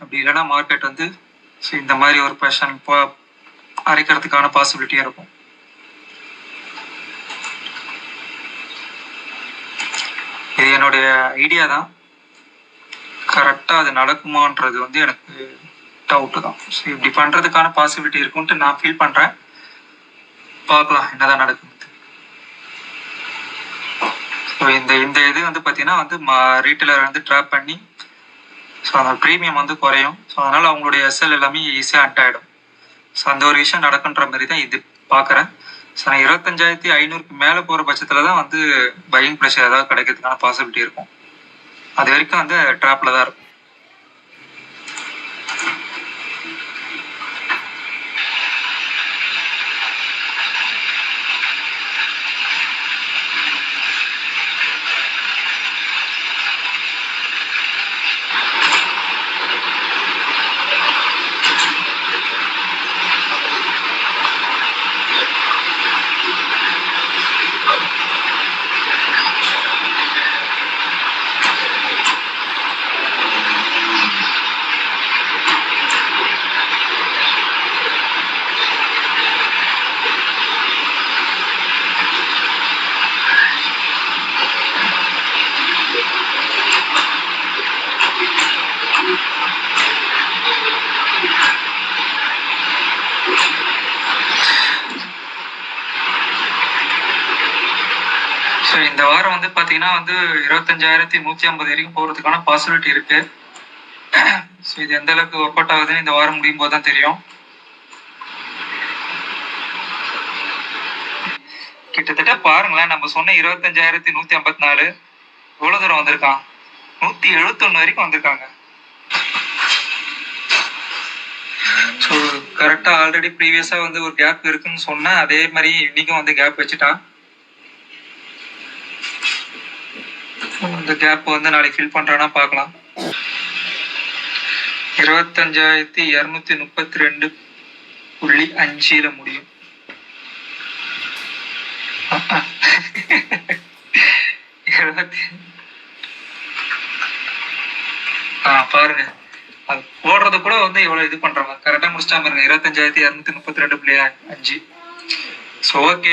அப்படி இல்லைன்னா மார்க்கெட் வந்து இந்த மாதிரி ஒரு ப்ரெஷர் இப்போ அரைக்கிறதுக்கான பாசிபிலிட்டியாக இருக்கும். இது என்னுடைய ஐடியா தான். கரெக்டாக அது நடக்குமான்றது வந்து எனக்கு டவுட்டு தான். ஸோ இப்படி பண்ணுறதுக்கான பாசிபிலிட்டி இருக்குன்ட்டு நான் ஃபீல் பண்ணுறேன். பார்க்கலாம் என்னதான் நடக்குது. ஸோ இந்த இது வந்து பார்த்தீங்கன்னா வந்து ரீட்டைலர் வந்து ட்ராப் பண்ணி ஸோ அந்த ப்ரீமியம் வந்து குறையும். ஸோ அதனால் அவங்களுடைய எஸ்எல் எல்லாமே ஈஸியாக அண்ட் ஆகிடும். ஸோ அந்த ஒரு விஷயம் நடக்குன்ற மாதிரி தான் இது பார்க்குறேன். ஸோ நான் 25,500 மேலே போகிற பட்சத்தில் தான் வந்து பையிங் ப்ரெஷர் ஏதாவது கிடைக்கிறதுக்கான பாசிபிலிட்டி இருக்கும். அது வரைக்கும் வந்து ட்ராப்பில் தான் இருக்கும். ஸோ இந்த வாரம் வந்து பார்த்தீங்கன்னா வந்து 25,150 வரைக்கும் போகிறதுக்கான பாசிபிலிட்டி இருக்கு. ஸோ இது எந்த அளவுக்கு ஒர்க் அவுட் ஆகுதுன்னு இந்த வாரம் முடியும் போது தான் தெரியும். கிட்டத்தட்ட பாருங்களேன், நம்ம சொன்ன 25,154 எவ்வளோ தூரம் வந்திருக்கான்? 171 வரைக்கும் வந்திருக்காங்க. ஸோ கரெக்டாக ஆல்ரெடி ப்ரீவியஸாக வந்து ஒரு கேப் இருக்குன்னு சொன்னேன். அதே மாதிரி இன்னைக்கும் வந்து கேப் வச்சுட்டான். இந்த கேப் வந்து நாளைக்கு ஃபில் பண்றானா பார்க்கலாம். 25,232.5 முடியும். பாருங்க, அது போடுறது கூட வந்து எவ்வளவு இது பண்றாங்க. கரெக்டா முடிச்சிட்டா பாருங்க, 25,232.5. So okay.